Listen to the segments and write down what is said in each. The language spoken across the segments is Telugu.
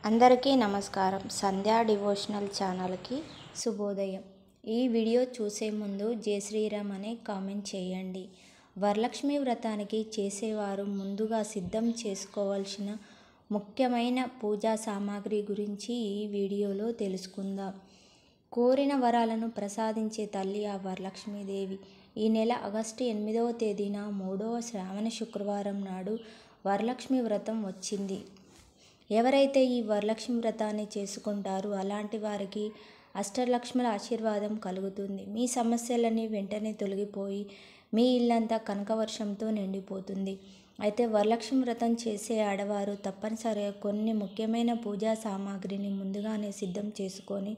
అందరికీ నమస్కారం. సంధ్యా డివోషనల్ ఛానల్కి శుభోదయం. ఈ వీడియో చూసే ముందు జై శ్రీరామ్ అనే కామెంట్ చేయండి. వరలక్ష్మి వ్రతానికి చేసేవారు ముందుగా సిద్ధం చేసుకోవాల్సిన ముఖ్యమైన పూజా సామాగ్రి గురించి ఈ వీడియోలో తెలుసుకుందాం. కోరిన వరాలను ప్రసాదించే తల్లి ఆ వరలక్ష్మీదేవి. ఈ నెల ఆగస్టు 8వ తేదీన 3వ శ్రావణ శుక్రవారం నాడు వరలక్ష్మి వ్రతం వచ్చింది. ఎవరైతే ఈ వరలక్ష్మి వ్రతాన్ని చేసుకుంటారో అలాంటి వారికి అష్టలక్ష్ముల ఆశీర్వాదం కలుగుతుంది. మీ సమస్యలన్నీ వెంటనే తొలగిపోయి మీ ఇల్లంతా కనకవర్షంతో నిండిపోతుంది. అయితే వరలక్ష్మి వ్రతం చేసే ఆడవారు తప్పనిసరిగా కొన్ని ముఖ్యమైన పూజా సామాగ్రిని ముందుగానే సిద్ధం చేసుకొని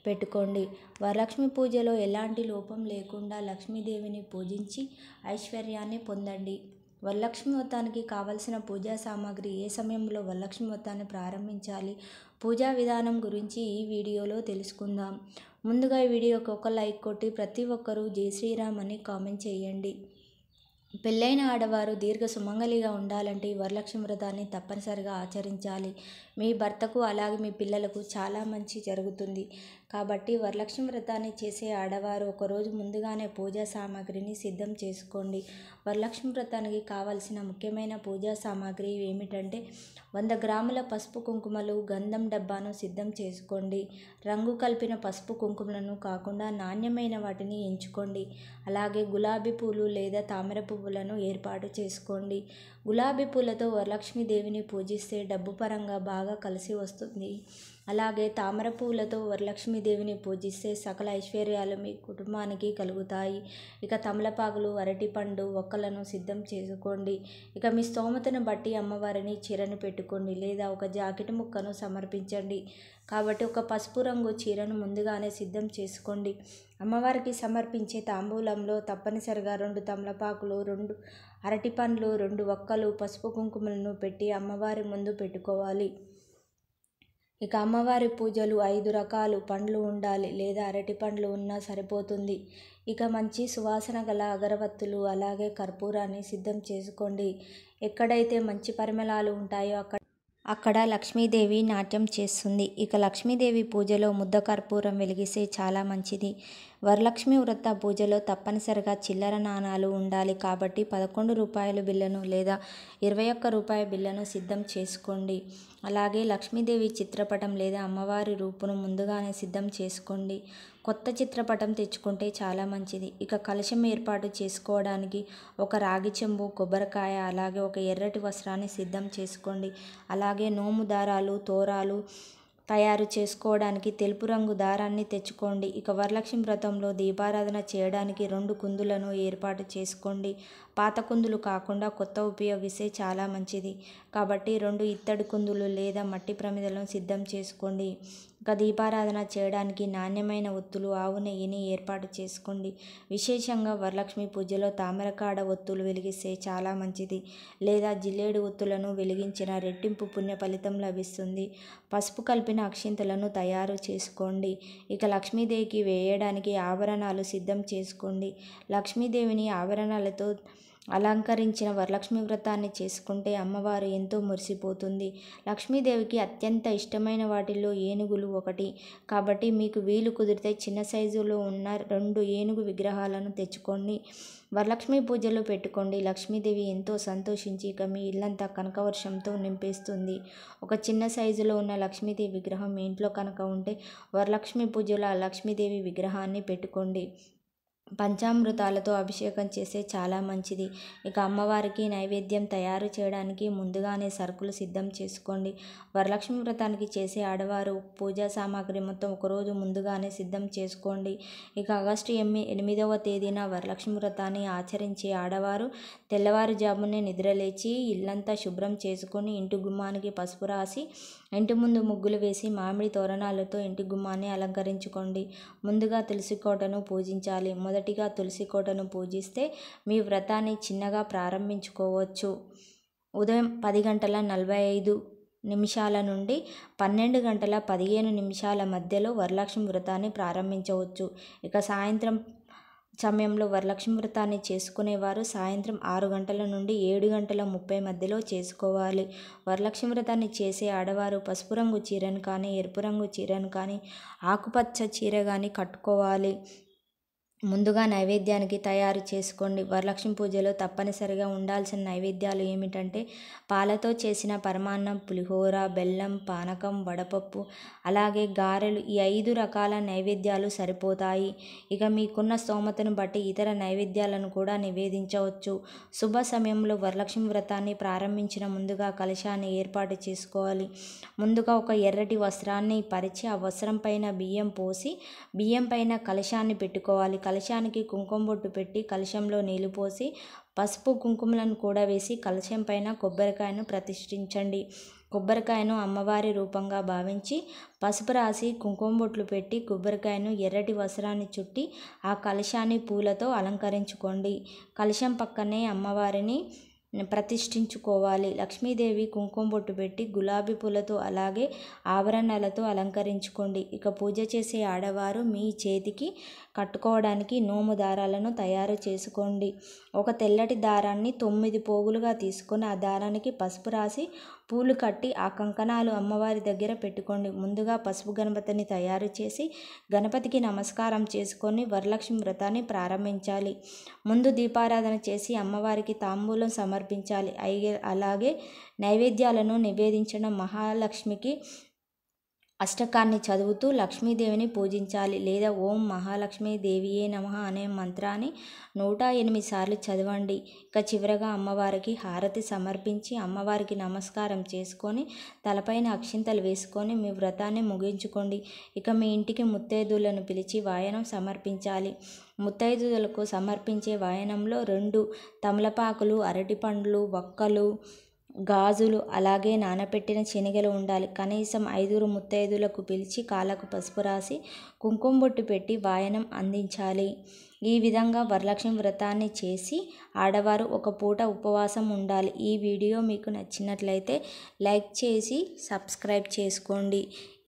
పెట్టుకోండి. వరలక్ష్మి పూజలో ఎలాంటి లోపం లేకుండా లక్ష్మీదేవిని పూజించి ఐశ్వర్యాన్ని పొందండి. వరలక్ష్మి వ్రతానికి కావలసిన పూజా సామాగ్రి, ఏ సమయంలో వరలక్ష్మి వ్రతాన్ని ప్రారంభించాలి, పూజా విధానం గురించి ఈ వీడియోలో తెలుసుకుందాం. ముందుగా ఈ వీడియోకి ఒక లైక్ కొట్టి ప్రతి ఒక్కరూ జై శ్రీరామ్ అని కామెంట్ చేయండి. పెళ్ళైన ఆడవారు దీర్ఘ సుమంగళిగా ఉండాలంటే ఈ వరలక్ష్మి వ్రతాన్ని తప్పనిసరిగా ఆచరించాలి. మీ భర్తకు అలాగే మీ పిల్లలకు చాలా మంచి జరుగుతుంది. కాబట్టి వరలక్ష్మి వ్రతాన్ని చేసే ఆడవారు ఒకరోజు ముందుగానే పూజా సామాగ్రిని సిద్ధం చేసుకోండి. వరలక్ష్మి వ్రతానికి కావలసిన ముఖ్యమైన పూజా సామాగ్రి ఏమిటంటే 100 గ్రాముల పసుపు కుంకుమలు, గంధం డబ్బాను సిద్ధం చేసుకోండి. రంగు కలిపిన పసుపు కుంకుమలను కాకుండా నాణ్యమైన వాటిని ఎంచుకోండి. అలాగే గులాబీ పూలు లేదా తామర పువ్వులను ఏర్పాటు చేసుకోండి. గులాబీ పూలతో వరలక్ష్మీదేవిని పూజిస్తే డబ్బు పరంగా బాగా కలిసి వస్తుంది. అలాగే తామర పువ్వులతో వరలక్ష్మీదేవిని పూజిస్తే సకల ఐశ్వర్యాలు మీ కుటుంబానికి కలుగుతాయి. ఇక తమలపాకులు, అరటిపండు, ఒక్కలను సిద్ధం చేసుకోండి. ఇక మీ స్తోమతను బట్టి అమ్మవారిని చీరను పెట్టుకోండి లేదా ఒక జాకెట్ ముక్కను సమర్పించండి. కాబట్టి ఒక పసుపు రంగు చీరను ముందుగానే సిద్ధం చేసుకోండి. అమ్మవారికి సమర్పించే తాంబూలంలో తప్పనిసరిగా 2 తమలపాకులు, 2 అరటిపండ్లు, 2 ఒక్కలు, పసుపు కుంకుమలను పెట్టి అమ్మవారి ముందు పెట్టుకోవాలి. ఇక అమ్మవారి పూజలు 5 రకాలు పండ్లు ఉండాలి లేదా అరటి పండ్లు ఉన్నా సరిపోతుంది. ఇక మంచి సువాసన గల అగరవత్తులు అలాగే కర్పూరాన్ని సిద్ధం చేసుకోండి. ఎక్కడైతే మంచి పరిమళాలు ఉంటాయో అక్కడ లక్ష్మీదేవి నాట్యం చేస్తుంది. ఇక లక్ష్మీదేవి పూజలో ముద్ద కర్పూరం వెలిగిస్తే చాలా మంచిది. వరలక్ష్మి వ్రత పూజలో తప్పనిసరిగా చిల్లర నాణాలు ఉండాలి. కాబట్టి 11 రూపాయల బిళ్ళను లేదా 21 రూపాయల బిళ్ళను సిద్ధం చేసుకోండి. అలాగే లక్ష్మీదేవి చిత్రపటం లేదా అమ్మవారి రూపును ముందుగానే సిద్ధం చేసుకోండి. కొత్త చిత్రపటం తెచ్చుకుంటే చాలా మంచిది. ఇక కలశం ఏర్పాటు చేసుకోవడానికి ఒక రాగి చెంబు, కొబ్బరికాయ అలాగే ఒక ఎర్రటి వస్త్రాన్ని సిద్ధం చేసుకోండి. అలాగే నోము దారాలు, తోరాలు తయారు చేసుకోవడానికి తెలుపు రంగు దారాన్ని తెచ్చుకోండి. ఇక వరలక్ష్మి వ్రతంలో దీపారాధన చేయడానికి 2 కుందులను ఏర్పాటు చేసుకోండి. పాత కుందులు కాకుండా కొత్త ఉపయోగిస్తే చాలా మంచిది. కాబట్టి 2 ఇత్తడి కుందులు లేదా మట్టి ప్రమిదలను సిద్ధం చేసుకోండి. ఇక దీపారాధన చేయడానికి నాణ్యమైన ఒత్తులు, ఆవు నెయ్యిని ఏర్పాటు చేసుకోండి. విశేషంగా వరలక్ష్మి పూజలో తామరకాడ ఒత్తులు వెలిగిస్తే చాలా మంచిది. లేదా జిల్లేడు ఒత్తులను వెలిగించిన రెట్టింపు పుణ్య ఫలితం లభిస్తుంది. పసుపు కలిపిన అక్షింతలను తయారు చేసుకోండి. ఇక లక్ష్మీదేవికి వేయడానికి ఆభరణాలు సిద్ధం చేసుకోండి. లక్ష్మీదేవిని ఆభరణాలతో అలంకరించిన వరలక్ష్మి వ్రతాన్ని చేసుకుంటే అమ్మవారు ఎంతో మురిసిపోతుంది. లక్ష్మీదేవికి అత్యంత ఇష్టమైన వాటిల్లో ఏనుగులు ఒకటి. కాబట్టి మీకు వీలు కుదిరితే చిన్న సైజులో ఉన్న 2 ఏనుగు విగ్రహాలను తెచ్చుకోండి. వరలక్ష్మి పూజలో పెట్టుకోండి. లక్ష్మీదేవి ఎంతో సంతోషించి ఇక మీ ఇల్లంతా కనకవర్షంతో నింపేస్తుంది. ఒక చిన్న సైజులో ఉన్న లక్ష్మీదేవి విగ్రహం మీ ఇంట్లో కనుక ఉంటే వరలక్ష్మి పూజలో ఆ లక్ష్మీదేవి విగ్రహాన్ని పెట్టుకోండి. పంచామృతాలతో అభిషేకం చేస్తే చాలా మంచిది. ఇక అమ్మవారికి నైవేద్యం తయారు చేయడానికి ముందుగానే సరుకులు సిద్ధం చేసుకోండి. వరలక్ష్మి వ్రతానికి చేసే ఆడవారు పూజా సామాగ్రి మొత్తం ఒకరోజు ముందుగానే సిద్ధం చేసుకోండి. ఇక ఆగస్టు 8వ తేదీన వరలక్ష్మి వ్రతాన్ని ఆచరించే ఆడవారు తెల్లవారుజామునే నిద్రలేచి ఇల్లంతా శుభ్రం చేసుకొని ఇంటి గుమ్మానికి పసుపు రాసి ఇంటి ముందు ముగ్గులు వేసి మామిడి తోరణాలతో ఇంటి గుమ్మాన్ని అలంకరించుకోండి. ముందుగా తులసి కోటను పూజించాలి. మొదటిగా తులసి కోటను పూజిస్తే మీ వ్రతాన్ని చిన్నగా ప్రారంభించుకోవచ్చు. ఉదయం 10:45 నుండి 12:15 మధ్యలో వరలక్ష్మి వ్రతాన్ని ప్రారంభించవచ్చు. ఇక సాయంత్రం సమయంలో వరలక్ష్మి వ్రతాన్ని చేసుకునేవారు సాయంత్రం 6 గంటల నుండి 7:30 మధ్యలో చేసుకోవాలి. వరలక్ష్మి వ్రతాన్ని చేసే ఆడవారు పసుపు రంగు చీరను కానీ, ఎరుపు రంగు చీరను కానీ, ఆకుపచ్చ చీర కానీ కట్టుకోవాలి. ముందుగా నైవేద్యానికి తయారు చేసుకోండి. వరలక్ష్మి పూజలో తప్పనిసరిగా ఉండాల్సిన నైవేద్యాలు ఏమిటంటే పాలతో చేసిన పరమాన్నం, పులిహోర, బెల్లం, పానకం, వడపప్పు, అలాగే గారెలు. ఈ 5 రకాల నైవేద్యాలు సరిపోతాయి. ఇక మీకున్న స్తోమతను బట్టి ఇతర నైవేద్యాలను కూడా నివేదించవచ్చు. శుభ సమయంలో వరలక్ష్మి వ్రతాన్ని ప్రారంభించిన ముందుగా కలశాన్ని ఏర్పాటు చేసుకోవాలి. ముందుగా ఒక ఎర్రటి వస్త్రాన్ని పరిచి ఆ వస్త్రం పైన బియ్యం పోసి బియ్యం పైన కలశాన్ని పెట్టుకోవాలి. కలశానికి కుంకుమ బొట్టు పెట్టి కలశంలో నీళ్లు పోసి పసుపు కుంకుమలను కూడా వేసి కలశం పైన కొబ్బరికాయను ప్రతిష్ఠించండి. కొబ్బరికాయను అమ్మవారి రూపంగా భావించి పసుపు రాసి కుంకుమ బొట్లు పెట్టి కొబ్బరికాయను ఎర్రటి వస్త్రాన్ని చుట్టి ఆ కలశాన్ని పూలతో అలంకరించుకోండి. కలశం పక్కనే అమ్మవారిని ప్రతిష్ఠించుకోవాలి. లక్ష్మీదేవి కుంకుమ బొట్టు పెట్టి గులాబీ పూలతో అలాగే ఆభరణాలతో అలంకరించుకోండి. ఇక పూజ చేసే ఆడవారు మీ చేతికి కట్టుకోవడానికి నోము దారాలను తయారు చేసుకోండి. ఒక తెల్లటి దారాన్ని 9 పోగులుగా తీసుకొని ఆ దారానికి పసుపు రాసి పూలు కట్టి ఆ కంకణాలు అమ్మవారి దగ్గర పెట్టుకోండి. ముందుగా పసుపు గణపతిని తయారు చేసి గణపతికి నమస్కారం చేసుకొని వరలక్ష్మి వ్రతాన్ని ప్రారంభించాలి. ముందు దీపారాధన చేసి అమ్మవారికి తాంబూలం సమర్పించాలి. అలాగే నైవేద్యాలను నివేదించడం మహాలక్ష్మికి అష్టకాన్ని చదువుతూ లక్ష్మీదేవిని పూజించాలి. లేదా ఓం మహాలక్ష్మీ దేవియే నమః అనే మంత్రాన్ని 108 సార్లు చదవండి. ఇక చివరగా అమ్మవారికి హారతి సమర్పించి అమ్మవారికి నమస్కారం చేసుకొని తలపైన అక్షింతలు వేసుకొని మీ వ్రతాన్ని ముగించుకోండి. ఇక మీ ఇంటికి ముత్తైదువులను పిలిచి వాయనం సమర్పించాలి. ముత్తైదువులకు సమర్పించే వాయనంలో 2 తమలపాకులు, అరటిపండ్లు, వక్కలు, గాజులు అలాగే నానబెట్టిన శనగలు ఉండాలి. కనీసం 5 ముత్తైదువులకు పిలిచి కాళ్ళకు పసుపు రాసి కుంకుమ బొట్టు పెట్టి వాయనం అందించాలి. ఈ విధంగా వరలక్ష్మి వ్రతాన్ని చేసి ఆడవారు ఒక పూట ఉపవాసం ఉండాలి. ఈ వీడియో మీకు నచ్చినట్లయితే లైక్ చేసి సబ్స్క్రైబ్ చేసుకోండి.